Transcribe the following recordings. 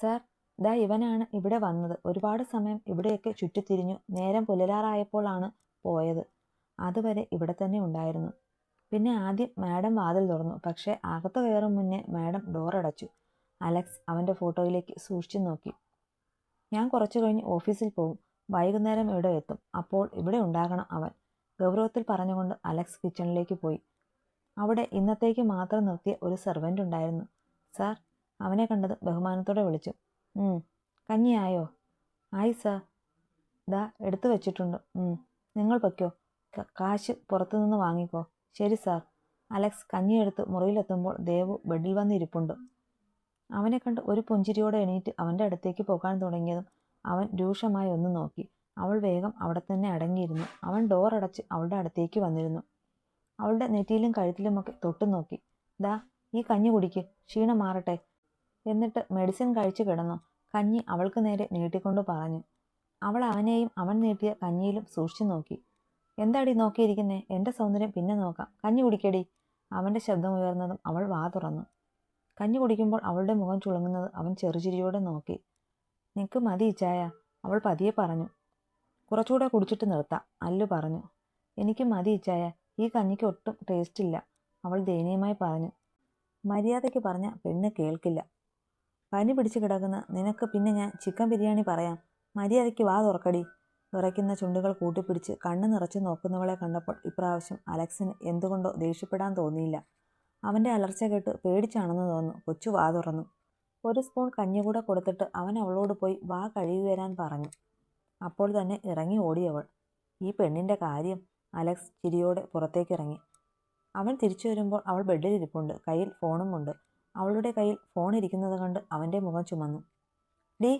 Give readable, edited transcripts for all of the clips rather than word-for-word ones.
Sir, ദാ ഇവനാണ് ഇവിടെ വന്നത്. ഒരുപാട് സമയം ഇവിടെയൊക്കെ ചുറ്റിത്തിരിഞ്ഞു. നേരം പുലരാറായപ്പോഴാണ് പോയത്. അതുവരെ ഇവിടെ തന്നെ ഉണ്ടായിരുന്നു. പിന്നെ ആദ്യം മാഡം വാതിൽ തുറന്നു. പക്ഷേ അകത്ത് കയറും മുന്നേ മാഡം ഡോറടച്ചു. അലക്സ് അവൻ്റെ ഫോട്ടോയിലേക്ക് സൂക്ഷിച്ചു നോക്കി. ഞാൻ കുറച്ചു കഴിഞ്ഞ് ഓഫീസിൽ പോകും. വൈകുന്നേരം ഇവിടെ എത്തും. അപ്പോൾ ഇവിടെ ഉണ്ടാകണം അവൻ, ഗൗരവത്തിൽ പറഞ്ഞുകൊണ്ട് അലക്സ് കിച്ചണിലേക്ക് പോയി. അവിടെ ഇന്നത്തേക്ക് മാത്രം നിർത്തിയ ഒരു സെർവൻ്റ് ഉണ്ടായിരുന്നു. സാർ, അവനെ കണ്ടത് ബഹുമാനത്തോടെ വിളിച്ചു. കഞ്ഞിയായോ? ആയി സാർ, ദാ എടുത്തു വെച്ചിട്ടുണ്ട്. നിങ്ങൾ വയ്ക്കോ, കാശ് പുറത്തുനിന്ന് വാങ്ങിക്കോ. ശരി സാർ. അലക്സ് കഞ്ഞിയെടുത്ത് മുറിയിലെത്തുമ്പോൾ ദേവു ബെഡിൽ വന്നിരിപ്പുണ്ട്. അവനെ കണ്ട് ഒരു പുഞ്ചിരിയോടെ എണീറ്റ് അവൻ്റെ അടുത്തേക്ക് പോകാൻ തുടങ്ങിയതും അവൻ രൂക്ഷമായി ഒന്ന് നോക്കി. അവൾ വേഗം അവിടെ തന്നെ അടങ്ങിയിരുന്നു. അവൻ ഡോർ അടച്ച് അവളുടെ അടുത്തേക്ക് വന്നിരുന്നു. അവളുടെ നെറ്റിയിലും കഴുത്തിലുമൊക്കെ തൊട്ടു നോക്കി. ദാ ഈ കഞ്ഞി കുടിക്ക്, ക്ഷീണം മാറട്ടെ. എന്നിട്ട് മെഡിസിൻ കഴിച്ചു കിടന്നോ. കഞ്ഞി അവൾക്ക് നേരെ നീട്ടിക്കൊണ്ട് പറഞ്ഞു. അവൾ അവനെയും അവൻ നീട്ടിയ കഞ്ഞിയിലും സൂക്ഷിച്ചു നോക്കി. എന്താടി നോക്കിയിരിക്കുന്നേ? എൻ്റെ സൗന്ദര്യം പിന്നെ നോക്കാം. കഞ്ഞി കുടിക്കടി. അവൻ്റെ ശബ്ദം ഉയർന്നതും അവൾ വാ തുറന്നു. കഞ്ഞി കുടിക്കുമ്പോൾ അവളുടെ മുഖം ചുളുങ്ങുന്നത് അവൻ ചെറുചിരിയോടെ നോക്കി. നിനക്ക് മതി ഇച്ചായ, അവൾ പതിയെ പറഞ്ഞു. കുറച്ചുകൂടെ കുടിച്ചിട്ട് നിർത്താം, അല്ലു പറഞ്ഞു. എനിക്ക് മതി ഇച്ചായ, ഈ കഞ്ഞിക്ക് ഒട്ടും ടേസ്റ്റ് ഇല്ല, അവൾ ദയനീയമായി പറഞ്ഞു. മര്യാദയ്ക്ക് പറഞ്ഞ പെണ്ണ് കേൾക്കില്ല. പനി പിടിച്ച് കിടക്കുന്ന നിനക്ക് പിന്നെ ഞാൻ ചിക്കൻ ബിരിയാണി പറയാം. മര്യാദയ്ക്ക് വാ തുറക്കടി. വിറയ്ക്കുന്ന ചുണ്ടുകൾ കൂട്ടിപ്പിടിച്ച് കണ്ണ് നിറച്ച് നോക്കുന്നവളെ കണ്ടപ്പോൾ ഇപ്രാവശ്യം അലക്സിന് എന്തുകൊണ്ടോ ദേഷ്യപ്പെടാൻ തോന്നിയില്ല. അവൻ്റെ അലർച്ച കേട്ട് പേടിച്ചാണെന്ന് തോന്നുന്നു. കൊച്ചു വാ തുറന്നു. ഒരു സ്പൂൺ കഞ്ഞി കൂടെ കൊടുത്തിട്ട് അവൻ അവളോട് പോയി വാ കഴുകി വരാൻ പറഞ്ഞു. അപ്പോൾ തന്നെ ഇറങ്ങി ഓടിയവൾ. ഈ പെണ്ണിൻ്റെ കാര്യം. അലക്സ് ചിരിയോടെ പുറത്തേക്കിറങ്ങി. അവൻ തിരിച്ചു വരുമ്പോൾ അവൾ ബെഡിലിരിപ്പുണ്ട്. കയ്യിൽ ഫോണുമുണ്ട്. അവളുടെ കയ്യിൽ ഫോൺ ഇരിക്കുന്നത് കണ്ട് അവൻ്റെ മുഖം ചുമന്നു. ഡീ,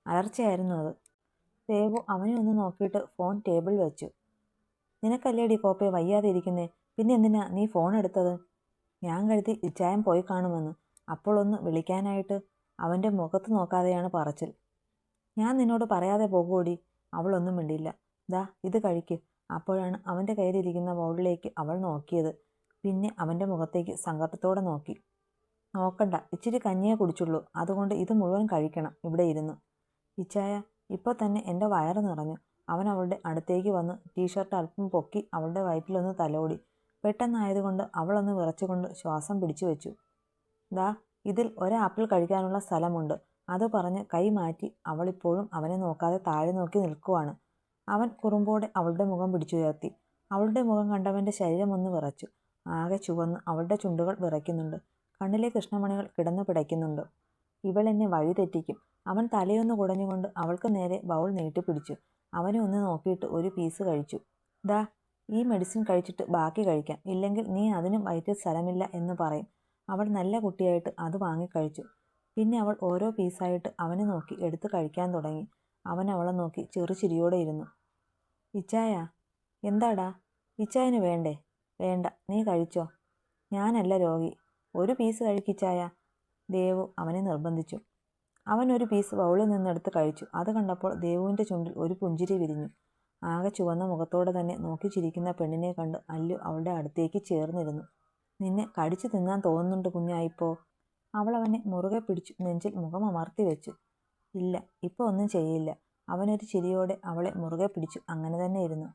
അലർച്ചയായിരുന്നു അത്. ദേവു അവനെ ഒന്ന് നോക്കിയിട്ട് ഫോൺ ടേബിൾ വെച്ചു. നിനക്കല്ലേടി കോപ്പയെ വയ്യാതെ ഇരിക്കുന്നേ, പിന്നെ എന്തിനാ നീ ഫോൺ എടുത്തത്? ഞാൻ കരുതി ഇച്ചായം പോയി കാണുമെന്ന്. അപ്പോൾ ഒന്ന് വിളിക്കാനായിട്ട്. അവൻ്റെ മുഖത്ത് നോക്കാതെയാണ് പറച്ചിൽ. ഞാൻ നിന്നോട് പറയാതെ പോകുകൂടി. അവളൊന്നും മിണ്ടില്ല. ദാ ഇത് കഴിക്ക്. അപ്പോഴാണ് അവൻ്റെ കയ്യിലിരിക്കുന്ന ബൗളിലേക്ക് അവൾ നോക്കിയത്. പിന്നെ അവൻ്റെ മുഖത്തേക്ക് സങ്കടത്തോടെ നോക്കി. നോക്കണ്ട, ഇച്ചിരി കഞ്ഞിയേ കുടിച്ചുള്ളൂ, അതുകൊണ്ട് ഇത് മുഴുവൻ കഴിക്കണം ഇവിടെ ഇരുന്ന്. ഇച്ചായ, ഇപ്പോൾ തന്നെ എൻ്റെ വയറ് നിറഞ്ഞു. അവൻ അവളുടെ അടുത്തേക്ക് വന്ന് ടീഷർട്ട് അല്പം പൊക്കി അവളുടെ വയറ്റിലൊന്ന് തലോടി. പെട്ടെന്നായതുകൊണ്ട് അവളൊന്ന് വിറച്ചുകൊണ്ട് ശ്വാസം പിടിച്ചു വെച്ചു. ദാ ഇതിൽ ഒരാപ്പിൾ കഴിക്കാനുള്ള സ്ഥലമുണ്ട്, അത് പറഞ്ഞ് കൈ മാറ്റി. അവളിപ്പോഴും അവനെ നോക്കാതെ താഴെ നോക്കി നിൽക്കുവാണ്. അവൻ കുറുമ്പോടെ അവളുടെ മുഖം പിടിച്ചുയർത്തി. അവളുടെ മുഖം കണ്ടവൻ്റെ ശരീരം ഒന്ന് വിറച്ചു. ആകെ ചുവന്ന് അവളുടെ ചുണ്ടുകൾ വിറയ്ക്കുന്നുണ്ട്. കണ്ണിലെ കൃഷ്ണമണികൾ കിടന്നു പിടയ്ക്കുന്നുണ്ട്. ഇവളെന്നെ വഴി തെറ്റിക്കും. അവൻ തലയൊന്ന് കുടഞ്ഞുകൊണ്ട് അവൾക്ക് നേരെ ബൗൾ നീട്ടിപ്പിടിച്ചു. അവനെ ഒന്ന് നോക്കിയിട്ട് ഒരു പീസ് കഴിച്ചു. ദാ ഈ മെഡിസിൻ കഴിച്ചിട്ട് ബാക്കി കഴിക്കാം, ഇല്ലെങ്കിൽ നീ അതിനും വയറ്റിൽ സ്ഥലമില്ല എന്ന് പറയും. അവൾ നല്ല കുട്ടിയായിട്ട് അത് വാങ്ങിക്കഴിച്ചു. പിന്നെ അവൾ ഓരോ പീസായിട്ട് അവനെ നോക്കി എടുത്ത് കഴിക്കാൻ തുടങ്ങി. അവൻ അവളെ നോക്കി ചെറുചിരിയോടെ ഇരുന്നു. ഇച്ചായ, എന്താടാ? ഇച്ചായന് വേണ്ടേ? വേണ്ട, നീ കഴിച്ചോ. ഞാനല്ല രോഗി. ഒരു പീസ് കഴിക്കിച്ചായ, ദേവു അവനെ നിർബന്ധിച്ചു. അവൻ ഒരു പീസ് ബൗളിൽ നിന്നെടുത്ത് കഴിച്ചു. അത് കണ്ടപ്പോൾ ദേവുവിൻ്റെ ചുണ്ടിൽ ഒരു പുഞ്ചിരി വിരിഞ്ഞു. ആകെ ചുവന്ന മുഖത്തോടെ തന്നെ നോക്കി ചിരിക്കുന്ന പെണ്ണിനെ കണ്ട് അല്ലു അവളുടെ അടുത്തേക്ക് ചേർന്നിരുന്നു. നിന്നെ കടിച്ചു തിന്നാൻ തോന്നുന്നുണ്ട് കുഞ്ഞായിപ്പോ. അവൾ അവനെ മുറുകെ പിടിച്ചു നെഞ്ചിൽ മുഖം അമർത്തി വെച്ചു. ഇല്ല, ഇപ്പോൾ ഒന്നും ചെയ്യില്ല. അവനൊരു ചിരിയോടെ അവളെ മുറുകെ പിടിച്ചു അങ്ങനെ തന്നെ ഇരുന്നു.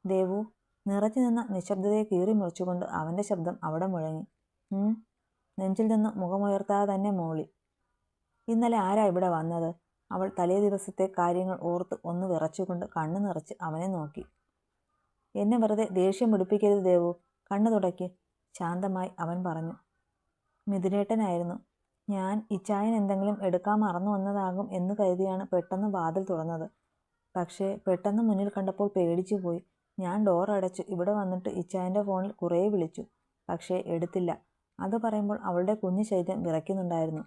ദേവു, നിറഞ്ഞു നിന്ന നിശബ്ദതയെ കീറി മുറിച്ചുകൊണ്ട് അവൻ്റെ ശബ്ദം അവിടെ മുഴങ്ങി. നെഞ്ചിൽ നിന്ന് മുഖമുയർത്താതെ തന്നെ മോളി. ഇന്നലെ ആരാ ഇവിടെ വന്നത്? അവൾ തലേ ദിവസത്തെ കാര്യങ്ങൾ ഓർത്ത് ഒന്ന് വിറച്ചുകൊണ്ട് കണ്ണു നിറച്ച് അവനെ നോക്കി. എന്നെ വെറുതെ ദേഷ്യം പിടിപ്പിക്കരുത് ദേവു, കണ്ണു തുടയ്ക്ക്, ശാന്തമായി അവൻ പറഞ്ഞു. മിഥുനേട്ടനായിരുന്നു. ഞാൻ ഇച്ചായൻ എന്തെങ്കിലും എടുക്കാൻ മറന്നു വന്നതാകും എന്ന് കരുതിയാണ് പെട്ടെന്ന് വാതിൽ തുറന്നത്. പക്ഷേ പെട്ടെന്ന് മുന്നിൽ കണ്ടപ്പോൾ പേടിച്ചു പോയി. ഞാൻ ഡോർ അടച്ചു ഇവിടെ വന്നിട്ട് ഇച്ചായൻ്റെ ഫോണിൽ കുറേ വിളിച്ചു, പക്ഷേ എടുത്തില്ല. അത് പറയുമ്പോൾ അവളുടെ കുഞ്ഞു ശരീരം വിറയ്ക്കുന്നുണ്ടായിരുന്നു.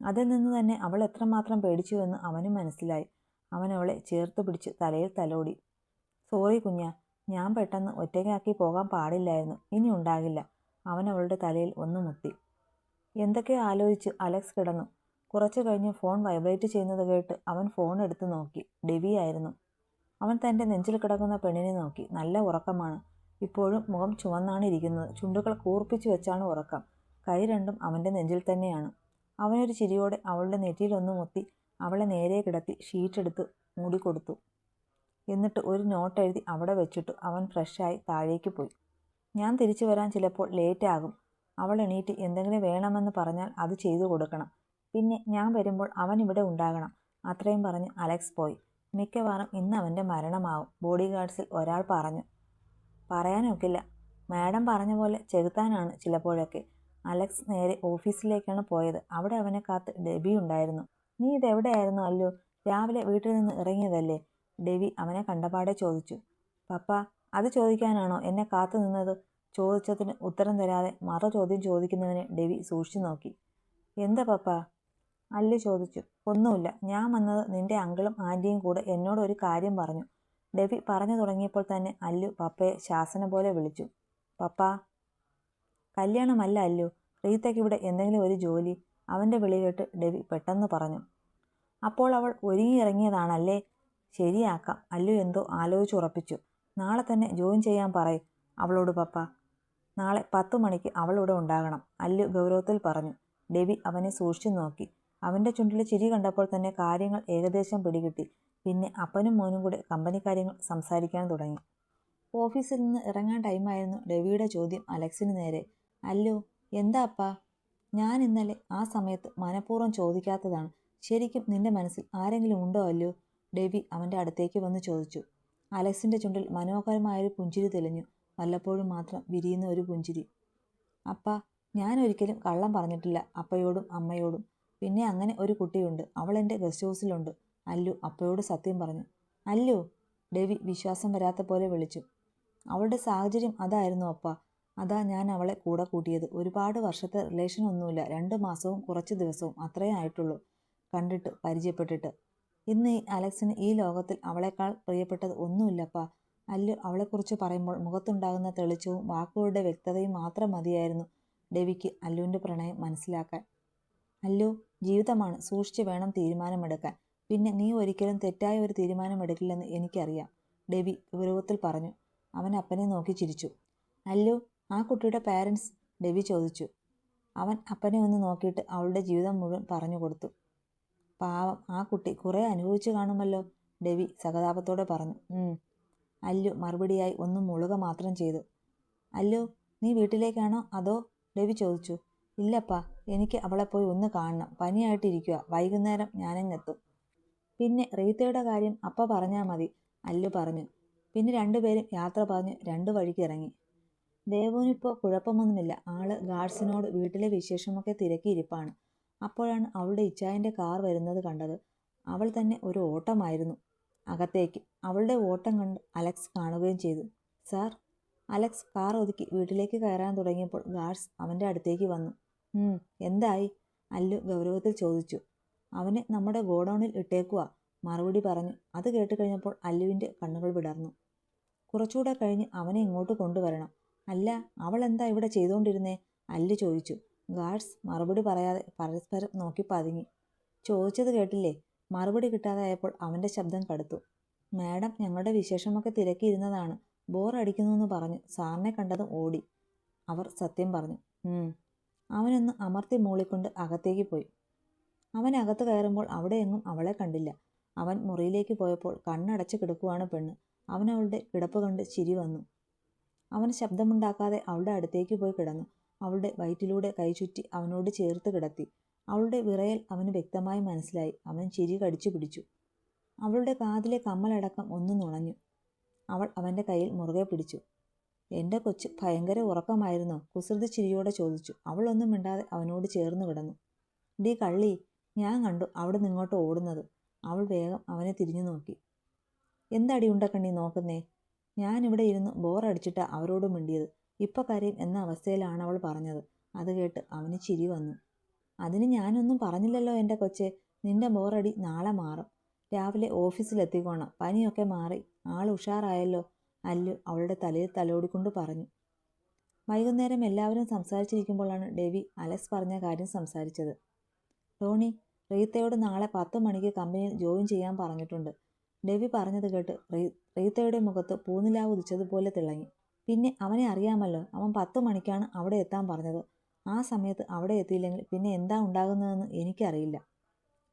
അതിൽ നിന്ന് തന്നെ അവൾ എത്രമാത്രം പേടിച്ചുവെന്ന് അവനും മനസ്സിലായി. അവൻ അവളെ ചേർത്ത് പിടിച്ച് തലയിൽ തലോടി. സോറി കുഞ്ഞാ, ഞാൻ പെട്ടെന്ന് ഒറ്റയ്ക്കാക്കി പോകാൻ പാടില്ലായിരുന്നു, ഇനി ഉണ്ടാകില്ല. അവൻ അവളുടെ തലയിൽ ഒന്ന് മുത്തി. എന്തൊക്കെയോ ആലോചിച്ച് അലക്സ് കിടന്നു. കുറച്ചു കഴിഞ്ഞ് ഫോൺ വൈബ്രേറ്റ് ചെയ്യുന്നത് കേട്ട് അവൻ ഫോൺ എടുത്ത് നോക്കി. ഡെവി ആയിരുന്നു. അവൻ തൻ്റെ നെഞ്ചിൽ കിടക്കുന്ന പെണ്ണിനെ നോക്കി. നല്ല ഉറക്കമാണ്. ഇപ്പോഴും മുഖം ചുവന്നാണ് ഇരിക്കുന്നത്. ചുണ്ടുകൾ കൂർപ്പിച്ചു വെച്ചാണ് ഉറക്കം. കൈ രണ്ടും അവൻ്റെ നെഞ്ചിൽ തന്നെയാണ്. അവനൊരു ചിരിയോടെ അവളുടെ നെറ്റിയിലൊന്ന് മുത്തി അവളെ നേരെ കിടത്തി ഷീറ്റെടുത്ത് മൂടിക്കൊടുത്തു. എന്നിട്ട് ഒരു നോട്ട് എഴുതി അവിടെ വെച്ചിട്ടു അവൻ ഫ്രഷായി താഴേക്ക് പോയി. ഞാൻ തിരിച്ചു വരാൻ ചിലപ്പോൾ ലേറ്റ് ആകും. അവൾ എണീറ്റ് എന്തെങ്കിലും വേണമെന്ന് പറഞ്ഞാൽ അത് ചെയ്തു കൊടുക്കണം. പിന്നെ ഞാൻ വരുമ്പോൾ അവൻ ഇവിടെ ഉണ്ടാകണം. അത്രയും പറഞ്ഞ് അലക്സ് പോയി. മിക്കവാറും ഇന്ന് അവൻ്റെ മരണമാവും, ബോഡി ഗാർഡ്സിൽ ഒരാൾ പറഞ്ഞു. പറയാനൊക്കില്ല. മാഡം പറഞ്ഞ പോലെ ചെകുത്താനാണ് ചിലപ്പോഴൊക്കെ. അലക്സ് നേരെ ഓഫീസിലേക്കാണ് പോയത്. അവിടെ അവനെ കാത്ത് ഡെബി ഉണ്ടായിരുന്നു. നീ ഇതെവിടെയായിരുന്നു അല്ലു? രാവിലെ വീട്ടിൽ നിന്ന് ഇറങ്ങിയതല്ലേ? ഡെബി അവനെ കണ്ടപാടെ ചോദിച്ചു. പപ്പ, അത് ചോദിക്കാനാണോ എന്നെ കാത്തു നിന്നത്? ചോദിച്ചതിന് ഉത്തരം തരാതെ മറു ചോദ്യം ചോദിക്കുന്നവനെ ഡെബി സൂക്ഷിച്ചു നോക്കി. എന്താ പപ്പ? അല്ലു ചോദിച്ചു. ഒന്നുമില്ല, ഞാൻ വന്നത് നിന്റെ അങ്കിളും ആൻറ്റിയും കൂടെ എന്നോട് ഒരു കാര്യം പറഞ്ഞു. ഡെബി പറഞ്ഞു തുടങ്ങിയപ്പോൾ തന്നെ അല്ലു പപ്പയെ ശാസന പോലെ വിളിച്ചു. പപ്പാ. കല്യാണമല്ല അല്ലു, റീത്തയ്ക്ക് ഇവിടെ എന്തെങ്കിലും ഒരു ജോലി. അവൻ്റെ വിളി കേട്ട് ഡെബി പെട്ടെന്ന് പറഞ്ഞു. അപ്പോൾ അവൾ ഒരുങ്ങിയിറങ്ങിയതാണല്ലേ? ശരിയാക്കാം. അല്ലു എന്തോ ആലോചിച്ചുറപ്പിച്ചു. നാളെ തന്നെ ജോയിൻ ചെയ്യാൻ പറയും അവളോട് പപ്പ. നാളെ 10 മണിക്ക് അവളിവിടെ ഉണ്ടാകണം, അല്ലു ഗൗരവത്തിൽ പറഞ്ഞു. ഡെബി അവനെ സൂക്ഷിച്ചു നോക്കി. അവൻ്റെ ചുണ്ടിൽ ചിരി കണ്ടപ്പോൾ തന്നെ കാര്യങ്ങൾ ഏകദേശം പിടികിട്ടി. പിന്നെ അപ്പനും മോനും കൂടെ കമ്പനി കാര്യങ്ങൾ സംസാരിക്കാൻ തുടങ്ങി. ഓഫീസിൽ നിന്ന് ഇറങ്ങാൻ ടൈമായിരുന്നു ഡെബിയുടെ ചോദ്യം അലക്സിന് നേരെ. അല്ലു, എന്താ അപ്പാ? ഞാൻ ഇന്നലെ ആ സമയത്ത് മനഃപൂർവ്വം ചോദിക്കാത്തതാണ്. ശരിക്കും നിന്റെ മനസ്സിൽ ആരെങ്കിലും ഉണ്ടോ അല്ലു? ഡെബി അവൻ്റെ അടുത്തേക്ക് വന്ന് ചോദിച്ചു. അലക്സിൻ്റെ ചുണ്ടിൽ മനോഹരമായൊരു പുഞ്ചിരി തെളിഞ്ഞു. വല്ലപ്പോഴും മാത്രം വിരിയുന്ന ഒരു പുഞ്ചിരി. അപ്പാ, ഞാൻ ഒരിക്കലും കള്ളം പറഞ്ഞിട്ടില്ല അപ്പയോടും അമ്മയോടും. പിന്നെ അങ്ങനെ ഒരു കുട്ടിയുണ്ട്, അവൾ എൻ്റെ ഗസ്റ്റ് ഹൗസിലുണ്ട്. അല്ലു അപ്പയോട് സത്യം പറഞ്ഞു. അല്ലു, ഡെബി വിശ്വാസം വരാത്ത പോലെ വിളിച്ചു. അവളുടെ സാഹചര്യം അതായിരുന്നു അപ്പ. അതാ ഞാൻ അവളെ കൂടെ കൂട്ടിയത്. ഒരുപാട് വർഷത്തെ റിലേഷൻ ഒന്നുമില്ല, 2 മാസവും കുറച്ച് ദിവസവും അത്രേ ആയിട്ടുള്ളൂ കണ്ടിട്ട് പരിചയപ്പെട്ടിട്ട്. ഇന്ന് ഈ അലക്സിന് ഈ ലോകത്തിൽ അവളെക്കാൾ പ്രിയപ്പെട്ടത് ഒന്നുമില്ലപ്പാ. അല്ലു അവളെക്കുറിച്ച് പറയുമ്പോൾ മുഖത്തുണ്ടാകുന്ന തെളിച്ചവും വാക്കുകളുടെ വ്യക്തതയും മാത്രം മതിയായിരുന്നു ഡെബിക്ക് അല്ലുവിൻ്റെ പ്രണയം മനസ്സിലാക്കാൻ. അല്ലു, ജീവിതമാണ്, സൂക്ഷിച്ച് വേണം തീരുമാനമെടുക്കാൻ. പിന്നെ നീ ഒരിക്കലും തെറ്റായ ഒരു തീരുമാനമെടുക്കില്ലെന്ന് എനിക്കറിയാം, ഡെബി ഗൗരവത്തിൽ പറഞ്ഞു. അവൻ അപ്പനെ നോക്കി ചിരിച്ചു. അല്ലു, ആ കുട്ടിയുടെ പാരൻസ്? ഡെബി ചോദിച്ചു. അവൻ അപ്പനെ ഒന്ന് നോക്കിയിട്ട് അവളുടെ ജീവിതം മുഴുവൻ പറഞ്ഞു കൊടുത്തു. പാവം, ആ കുട്ടി കുറേ അനുഭവിച്ചു കാണുമല്ലോ, ഡെബി സഹതാപത്തോടെ പറഞ്ഞു. അല്ലു മറുപടിയായി ഒന്നും മുളുക മാത്രം ചെയ്തു. അല്ലു, നീ വീട്ടിലേക്കാണോ അതോ? ഡെബി ചോദിച്ചു. ഇല്ലപ്പാ, എനിക്ക് അവളെ പോയി ഒന്ന് കാണണം. പനിയായിട്ടിരിക്കുക. വൈകുന്നേരം ഞാനങ്ങെത്തും. പിന്നെ റീത്തയുടെ കാര്യം അപ്പ പറഞ്ഞാൽ മതി, അല്ലു പറഞ്ഞു. പിന്നെ രണ്ടുപേരും യാത്ര പറഞ്ഞ് 2 വഴിക്ക് ഇറങ്ങി. ദേവുവിനിപ്പോൾ കുഴപ്പമൊന്നുമില്ല. ആള് ഗാർഡ്സിനോട് വീട്ടിലെ വിശേഷമൊക്കെ തിരക്കിയിരിപ്പാണ്. അപ്പോഴാണ് അവളുടെ ഇച്ചായൻ്റെ കാർ വരുന്നത് കണ്ടത്. അവൾ തന്നെ ഒരു ഓട്ടമായിരുന്നു അകത്തേക്ക്. അവളുടെ ഓട്ടം കണ്ട് അലക്സ് കാണുകയും ചെയ്തു. സാർ. അലക്സ് കാർ ഒതുക്കി വീട്ടിലേക്ക് കയറാൻ തുടങ്ങിയപ്പോൾ ഗാർഡ്സ് അവൻ്റെ അടുത്തേക്ക് വന്നു. എന്തായി? അല്ലു ഗൗരവത്തിൽ ചോദിച്ചു. അവനെ നമ്മുടെ ഗോഡൗണിൽ ഇട്ടേക്കുവാ, മറുപടി പറഞ്ഞു. അത് കേട്ട് കഴിഞ്ഞപ്പോൾ അല്ലുവിൻ്റെ കണ്ണുകൾ വിടർന്നു. കുറച്ചുകൂടെ കഴിഞ്ഞ് അവനെ ഇങ്ങോട്ട് കൊണ്ടുവരണം. അല്ല, അവൾ എന്താ ഇവിടെ ചെയ്തുകൊണ്ടിരുന്നേ? അല്ലു ചോദിച്ചു. ഗാർഡ്സ് മറുപടി പറയാതെ പരസ്പരം നോക്കി പതുങ്ങി. ചോദിച്ചത് കേട്ടില്ലേ? മറുപടി കിട്ടാതായപ്പോൾ അവൻ്റെ ശബ്ദം കടുത്തു. മാഡം ഞങ്ങളുടെ വിശേഷമൊക്കെ തിരക്കിയിരുന്നതാണ്. ബോറടിക്കുന്നുവെന്ന് പറഞ്ഞു സാറിനെ കണ്ടതും ഓടി. അവർ സത്യം പറഞ്ഞു. അവനൊന്ന് അമർത്തി മൂളിക്കൊണ്ട് അകത്തേക്ക് പോയി. അവൻ അകത്ത് കയറുമ്പോൾ അവിടെയെങ്ങും അവളെ കണ്ടില്ല. അവൻ മുറിയിലേക്ക് പോയപ്പോൾ കണ്ണടച്ച് കിടക്കുവാണ് പെണ്ണ്. അവനവളുടെ കിടപ്പ് കണ്ട് ചിരി വന്നു. അവൻ ശബ്ദമുണ്ടാക്കാതെ അവളുടെ അടുത്തേക്ക് പോയി കിടന്നു. അവളുടെ വയറ്റിലൂടെ കൈ ചുറ്റി അവനോട് ചേർത്ത് കിടത്തി. അവളുടെ വിറയൽ അവന് വ്യക്തമായി മനസ്സിലായി. അവൻ ചിരി കടിച്ചു പിടിച്ചു. അവളുടെ കാതിലെ കമ്മലടക്കം ഒന്ന് നുണഞ്ഞു. അവൾ അവൻ്റെ കയ്യിൽ മുറുകെ പിടിച്ചു. എൻ്റെ കൊച്ച് ഭയങ്കര ഉറക്കമായിരുന്നോ? കുസൃതി ചിരിയോടെ ചോദിച്ചു. അവൾ ഒന്നും മിണ്ടാതെ അവനോട് ചേർന്ന് കിടന്നു. ഡീ കള്ളി, ഞാൻ കണ്ടു അവിടെ നിങ്ങോട്ട് ഓടുന്നത്. അവൾ വേഗം അവനെ തിരിഞ്ഞു നോക്കി. എന്തടി ഉണ്ടക്കണ്ണി നോക്കുന്നേ? ഞാനിവിടെ ഇരുന്ന് ബോറടിച്ചിട്ടാ അവരോട് മിണ്ടിയത്. ഇപ്പൊ കരയും എന്ന അവസ്ഥയിലാണ് അവൾ പറഞ്ഞത്. അത് കേട്ട് അവന് ചിരി വന്നു. അതിന് ഞാനൊന്നും പറഞ്ഞില്ലല്ലോ എൻ്റെ കൊച്ചെ. നിന്റെ ബോറടി നാളെ മാറും. രാവിലെ ഓഫീസിലെത്തിക്കോണം. പനിയൊക്കെ മാറി ആൾ ഉഷാറായല്ലോ, അല്ലു അവളുടെ തലയിൽ തലോടിക്കൊണ്ട് പറഞ്ഞു. വൈകുന്നേരം എല്ലാവരും സംസാരിച്ചിരിക്കുമ്പോഴാണ് ഡെവി അലക്സ് പറഞ്ഞ കാര്യം സംസാരിച്ചത്. ടോണി, റീത്തയോട് നാളെ 10 മണിക്ക് കമ്പനിയിൽ ജോയിൻ ചെയ്യാൻ പറഞ്ഞിട്ടുണ്ട്. ഡെവി പറഞ്ഞത് കേട്ട് റീത്തയുടെ മുഖത്ത് പൂനിലാവ് ഉദിച്ചതുപോലെ തിളങ്ങി. പിന്നെ അവനെ അറിയാമല്ലോ, അവൻ 10 മണിക്കാണ് അവിടെ എത്താൻ പറഞ്ഞത്. ആ സമയത്ത് അവിടെ എത്തിയില്ലെങ്കിൽ പിന്നെ എന്താ ഉണ്ടാകുന്നതെന്ന് എനിക്കറിയില്ല.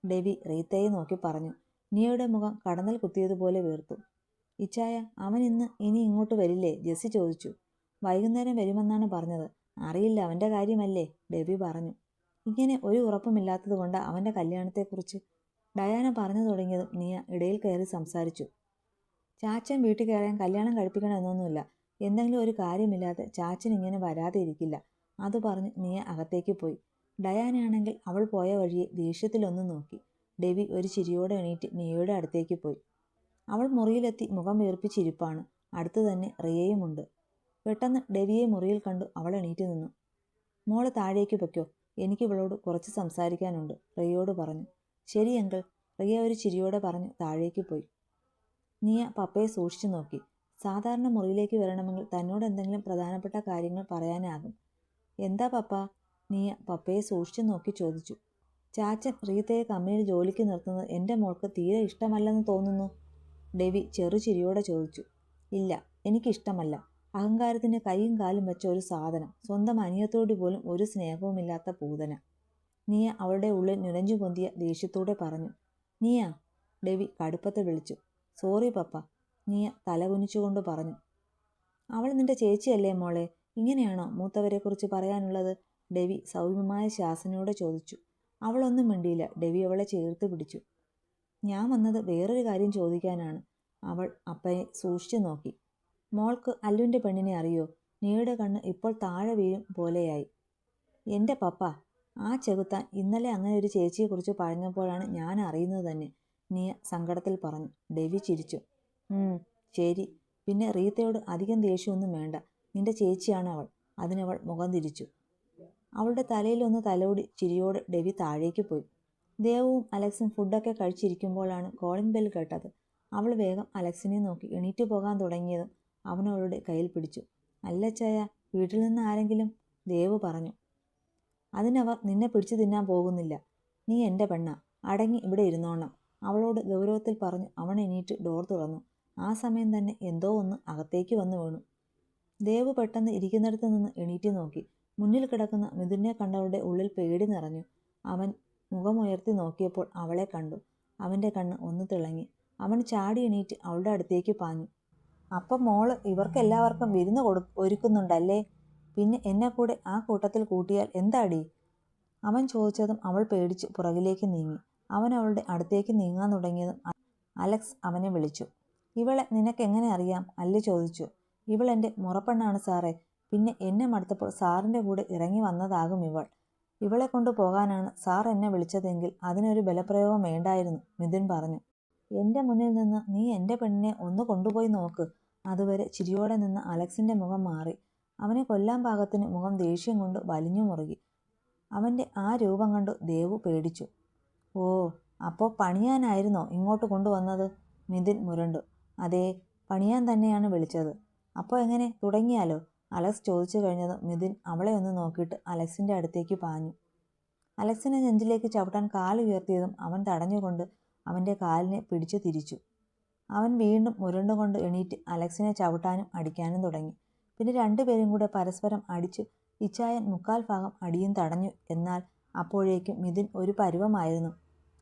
ഡെവി റീത്തയെ നോക്കി പറഞ്ഞു. നിയയുടെ മുഖം കടന്നൽ കുത്തിയതുപോലെ വീർത്തു. ഇച്ചായ, അവൻ ഇനി ഇങ്ങോട്ട് വരില്ലേ? ജെസ്സി ചോദിച്ചു. വൈകുന്നേരം വരുമെന്നാണ് പറഞ്ഞത്. അറിയില്ല, അവൻ്റെ കാര്യമല്ലേ, ഡെബി പറഞ്ഞു. ഇങ്ങനെ ഒരു ഉറപ്പുമില്ലാത്തത് കൊണ്ട് അവൻ്റെ കല്യാണത്തെക്കുറിച്ച് ഡയാന പറഞ്ഞു തുടങ്ങിയതും നിയ ഇടയിൽ കയറി സംസാരിച്ചു. ചാച്ചൻ വീട്ടിൽ കയറാൻ കല്യാണം കഴിപ്പിക്കണമെന്നൊന്നുമില്ല. എന്തെങ്കിലും ഒരു കാര്യമില്ലാതെ ചാച്ചൻ ഇങ്ങനെ വരാതെ ഇരിക്കില്ല. അത് പറഞ്ഞ് നിയ അകത്തേക്ക് പോയി. ഡയാനയാണെങ്കിൽ അവൾ പോയ വഴിയെ ദേഷ്യത്തിലൊന്നും നോക്കി. ഡെവി ഒരു ചിരിയോടെ എണീറ്റ് നിയയുടെ അടുത്തേക്ക് പോയി. അവൾ മുറിയിലെത്തി മുഖം വീർപ്പിച്ചിരിപ്പാണ്. അടുത്തു തന്നെ റിയയുമുണ്ട്. പെട്ടെന്ന് ഡെവിയെ മുറിയിൽ കണ്ടു അവൾ എണീറ്റ് നിന്നു. മോള് താഴേക്ക് പൊയ്ക്കോ, എനിക്ക് ഇവളോട് കുറച്ച് സംസാരിക്കാനുണ്ട്, റിയയോട് പറഞ്ഞു. ശരി അങ്കിൾ, റിയ ഒരു ചിരിയോടെ പറഞ്ഞു താഴേക്ക് പോയി. നിയ പപ്പയെ സൂക്ഷിച്ചു നോക്കി. സാധാരണ മുറിയിലേക്ക് വരണമെങ്കിൽ തന്നോട് എന്തെങ്കിലും പ്രധാനപ്പെട്ട കാര്യങ്ങൾ പറയാനാകും. എന്താ പപ്പ? നിയ പപ്പയെ സൂക്ഷിച്ചു നോക്കി ചോദിച്ചു. ചാച്ചൻ റീത്തയെ കമ്പനിയിൽ ജോലിക്ക് നിർത്തുന്നത് എൻ്റെ മോൾക്ക് തീരെ ഇഷ്ടമല്ലെന്ന് തോന്നുന്നു, ഡെവി ചെറുചിരിയോടെ ചോദിച്ചു. ഇല്ല, എനിക്കിഷ്ടമല്ല. അഹങ്കാരത്തിന് കൈയും കാലും വെച്ച ഒരു സാധനം, സ്വന്തം അനിയത്തോട് പോലും ഒരു സ്നേഹവുമില്ലാത്ത പൂതന, നിയ അവളുടെ ഉള്ളിൽ നുരഞ്ഞു പൊന്തിയ ദേഷ്യത്തോടെ പറഞ്ഞു. നിയ, ഡെവി കടുപ്പത്തെ വിളിച്ചു. സോറി പപ്പ, നിയ തലകുനിച്ചുകൊണ്ട് പറഞ്ഞു. അവൾ നിന്റെ ചേച്ചിയല്ലേ മോളെ, ഇങ്ങനെയാണോ മൂത്തവരെക്കുറിച്ച് പറയാനുള്ളത്? ഡെവി സൗമ്യമായ ശാസനയോടെ ചോദിച്ചു. അവളൊന്നും മിണ്ടിയില്ല. ഡെവി അവളെ ചേർത്ത് പിടിച്ചു. ഞാൻ വന്നത് വേറൊരു കാര്യം ചോദിക്കാനാണ്. അവൾ അപ്പനെ സൂക്ഷിച്ചു നോക്കി. മോൾക്ക് അല്ലുവിൻ്റെ പെണ്ണിനെ അറിയോ? നിയയുടെ കണ്ണ് ഇപ്പോൾ താഴെ വീഴും പോലെയായി. എൻ്റെ പപ്പ, ആ ചെകുത്താൻ ഇന്നലെ അങ്ങനെ ഒരു ചേച്ചിയെക്കുറിച്ച് പറഞ്ഞപ്പോഴാണ് ഞാൻ അറിയുന്നത് തന്നെ, നിയ സങ്കടത്തിൽ പറഞ്ഞു. ഡെവി ചിരിച്ചു. ശരി, പിന്നെ റീത്തയോട് അധികം ദേഷ്യമൊന്നും വേണ്ട. നിന്റെ ചേച്ചിയാണ് അവൾ. അതിനവൾ മുഖം തിരിച്ചു. അവളുടെ തലയിലൊന്ന് തലോടി ചിരിയോട് ഡെവി താഴേക്ക് പോയി. ദേവും അലക്സും ഫുഡൊക്കെ കഴിച്ചിരിക്കുമ്പോഴാണ് കോളിംഗ് ബെൽ കേട്ടത്. അവൾ വേഗം അലക്സിനെ നോക്കി എണീറ്റ് പോകാൻ തുടങ്ങിയതും അവൻ അവളുടെ കയ്യിൽ പിടിച്ചു. അല്ല ചായ, വീട്ടിൽ നിന്ന് ആരെങ്കിലും? ദേവ് പറഞ്ഞു. അതിനവർ നിന്നെ പിടിച്ചു തിന്നാൻ പോകുന്നില്ല. നീ എൻ്റെ പെണ്ണ, അടങ്ങി ഇവിടെ ഇരുന്നോണം, അവളോട് ഗൗരവത്തിൽ പറഞ്ഞു. അവൻ എണീറ്റ് ഡോർ തുറന്നു. ആ സമയം തന്നെ എന്തോ ഒന്ന് അകത്തേക്ക് വന്നു വീണു. ദേവ് പെട്ടെന്ന് ഇരിക്കുന്നിടത്ത് നിന്ന് എണീറ്റ് നോക്കി. മുന്നിൽ കിടക്കുന്ന മിഥുനെ കണ്ടവളുടെ ഉള്ളിൽ പേടി നിറഞ്ഞു. അവൻ മുഖമുയർത്തി നോക്കിയപ്പോൾ അവളെ കണ്ടു. അവൻ്റെ കണ്ണ് ഒന്ന് തിളങ്ങി. അവൻ ചാടി എണീറ്റ് അവളുടെ അടുത്തേക്ക് പാഞ്ഞു. അപ്പം മോള് ഇവർക്കെല്ലാവർക്കും വിരുന്ന് ഒരുക്കുന്നുണ്ടല്ലേ? പിന്നെ എന്നെ കൂടെ ആ കൂട്ടത്തിൽ കൂട്ടിയാൽ എന്താടി? അവൻ ചോദിച്ചതും അവൾ പേടിച്ച് പുറകിലേക്ക് നീങ്ങി. അവൻ അവളുടെ അടുത്തേക്ക് നീങ്ങാൻ തുടങ്ങിയതും അലക്സ് അവനെ വിളിച്ചു. ഇവളെ നിനക്കെങ്ങനെ അറിയാം? അല്ലു ചോദിച്ചു. ഇവളെൻ്റെ മുറപ്പെണ്ണാണ് സാറേ. പിന്നെ എന്നെ മടുത്തപ്പോൾ സാറിൻ്റെ കൂടെ ഇറങ്ങി വന്നതാകും ഇവൾ. ഇവളെ കൊണ്ടു പോകാനാണ് സാർ എന്നെ വിളിച്ചതെങ്കിൽ അതിനൊരു ബലപ്രയോഗം വേണ്ടായിരുന്നു, മിഥുൻ പറഞ്ഞു. എൻ്റെ മുന്നിൽ നിന്ന് നീ എൻ്റെ പെണ്ണിനെ ഒന്ന് കൊണ്ടുപോയി നോക്ക്. അതുവരെ ചിരിയോടെ നിന്ന അലക്സിൻ്റെ മുഖം മാറി. അവനെ കൊല്ലാൻ പാകത്തിന് മുഖം ദേഷ്യം കൊണ്ട് വലിഞ്ഞു മുറുകി. അവൻ്റെ ആ രൂപം കണ്ടു ദേവു പേടിച്ചു. ഓ, അപ്പോൾ പണിയാനായിരുന്നോ ഇങ്ങോട്ട് കൊണ്ടുവന്നത്? മിഥുൻ മുരണ്ടു. അതേ, പണിയാൻ തന്നെയാണ് വിളിച്ചത്. അപ്പോൾ എങ്ങനെ, തുടങ്ങിയാലോ? അലക്സ് ചോദിച്ചു കഴിഞ്ഞതും മിഥുൻ അവളെ ഒന്ന് നോക്കിയിട്ട് അലക്സിൻ്റെ അടുത്തേക്ക് പാഞ്ഞു. അലക്സിനെ നെഞ്ചിലേക്ക് ചവിട്ടാൻ കാലുയർത്തിയതും അവൻ തടഞ്ഞുകൊണ്ട് അവൻ്റെ കാലിനെ പിടിച്ചു തിരിച്ചു. അവൻ വീണ്ടും മുരണ്ടുകൊണ്ട് എണീറ്റ് അലക്സിനെ ചവിട്ടാനും അടിക്കാനും തുടങ്ങി. പിന്നെ രണ്ടുപേരും കൂടെ പരസ്പരം അടിച്ചു. ഇച്ചായൻ 3/4 ഭാഗം അടിയും തടഞ്ഞു. എന്നാൽ അപ്പോഴേക്കും മിഥുൻ ഒരു പരുവമായിരുന്നു.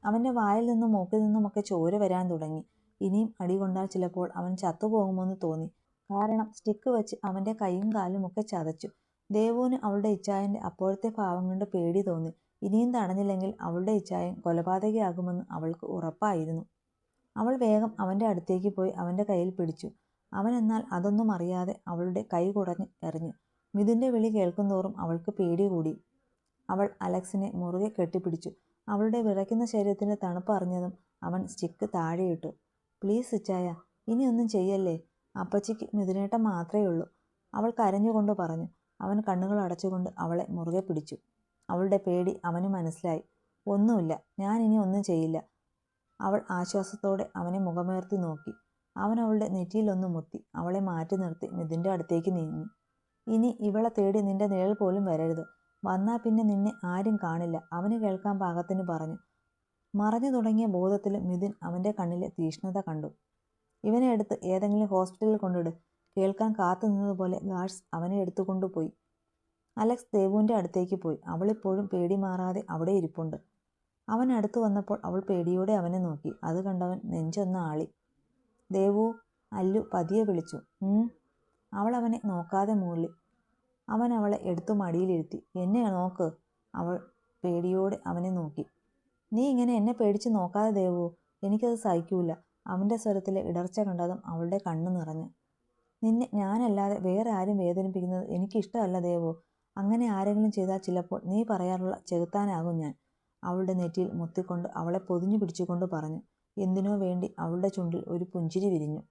അവൻ്റെ വായിൽ നിന്നും മൂക്കിൽ നിന്നുമൊക്കെ ചോര വരാൻ തുടങ്ങി. ഇനിയും അടി കൊണ്ടാൽ ചിലപ്പോൾ അവൻ ചത്തുപോകുമെന്ന് തോന്നി. കാരണം സ്റ്റിക്ക് വെച്ച് അവൻ്റെ കൈയും കാലും ഒക്കെ ചതച്ചു. ദേവുവിന് അവളുടെ ഇച്ചായൻ്റെ അപ്പോഴത്തെ ഭാവം കണ്ട് പേടി തോന്നി. ഇനിയും തടഞ്ഞില്ലെങ്കിൽ അവളുടെ ഇച്ചായൻ കൊലപാതകയാകുമെന്ന് അവൾക്ക് ഉറപ്പായിരുന്നു. അവൾ വേഗം അവൻ്റെ അടുത്തേക്ക് പോയി അവൻ്റെ കയ്യിൽ പിടിച്ചു. അവൻ എന്നാൽ അതൊന്നും അറിയാതെ അവളുടെ കൈ കുടഞ്ഞ് എറിഞ്ഞു. മിഥുൻ്റെ വിളി കേൾക്കുന്തോറും അവൾക്ക് പേടി കൂടി. അവൾ അലക്സിനെ മുറുകെ കെട്ടിപ്പിടിച്ചു. അവളുടെ വിറയ്ക്കുന്ന ശരീരത്തിൻ്റെ തണുപ്പ് അറിഞ്ഞതും അവൻ സ്റ്റിക്ക് താഴെയിട്ടു. പ്ലീസ് ഇച്ചായ, ഇനിയൊന്നും ചെയ്യല്ലേ. അപ്പച്ചിക്ക് മിഥുനേട്ടൻ മാത്രമേ ഉള്ളൂ, അവൾ കരഞ്ഞുകൊണ്ട് പറഞ്ഞു. അവൻ കണ്ണുകൾ അടച്ചുകൊണ്ട് അവളെ മുറുകെ പിടിച്ചു. അവളുടെ പേടി അവന് മനസ്സിലായി. ഒന്നുമില്ല, ഞാൻ ഇനി ഒന്നും ചെയ്യില്ല. അവൾ ആശ്വാസത്തോടെ അവനെ മുഖമുയർത്തി നോക്കി. അവൻ അവളുടെ നെറ്റിയിലൊന്ന് മുത്തി അവളെ മാറ്റി നിർത്തി മിഥുൻ്റെ അടുത്തേക്ക് നീങ്ങി. ഇനി ഇവളെ തേടി നിന്റെ നിഴൽ പോലും വരരുത്. വന്നാൽ പിന്നെ നിന്നെ ആരും കാണില്ല, അവന് കേൾക്കാൻ പാകത്തിന് പറഞ്ഞു. മറഞ്ഞു തുടങ്ങിയ ബോധത്തിൽ മിഥുൻ അവൻ്റെ കണ്ണിലെ തീഷ്ണത കണ്ടു. ഇവനെ എടുത്ത് ഏതെങ്കിലും ഹോസ്പിറ്റലിൽ കൊണ്ടിട്. കേൾക്കാൻ കാത്തു നിന്നതുപോലെ ഗാർഡ്സ് അവനെ എടുത്തുകൊണ്ടുപോയി. അലക്സ് ദേവുവിൻ്റെ അടുത്തേക്ക് പോയി. അവളിപ്പോഴും പേടി മാറാതെ അവിടെ ഇരിപ്പുണ്ട്. അവൻ അടുത്തു വന്നപ്പോൾ അവൾ പേടിയോടെ അവനെ നോക്കി. അത് കണ്ടവൻ നെഞ്ചൊന്ന് ആളി. ദേവു, അല്ലു പതിയെ വിളിച്ചു. അവൾ അവനെ നോക്കാതെ മൂളി. അവൻ അവളെ എടുത്തു മടിയിലിരുത്തി. എന്നെ നോക്ക്. അവൾ പേടിയോടെ അവനെ നോക്കി. നീ ഇങ്ങനെ എന്നെ പേടിച്ച് നോക്കാതെ ദേവു, എനിക്കത് സഹിക്കൂല. അവൻ്റെ സ്വരത്തിലെ ഇടർച്ച കണ്ടതും അവളുടെ കണ്ണു നിറഞ്ഞു. നിന്നെ ഞാനല്ലാതെ വേറെ ആരും വേദനിപ്പിക്കുന്നത് എനിക്കിഷ്ടമല്ല ദേവു. അങ്ങനെ ആരെങ്കിലും ചെയ്താൽ ചിലപ്പോൾ നീ പറയാറുള്ള ചെകുത്താനാകും ഞാൻ. അവളുടെ നെറ്റിയിൽ മുത്തിക്കൊണ്ട് അവളെ പൊതിഞ്ഞു പിടിച്ചുകൊണ്ട് പറഞ്ഞു. എന്തിനോ വേണ്ടി അവളുടെ ചുണ്ടിൽ ഒരു പുഞ്ചിരി വിരിഞ്ഞു.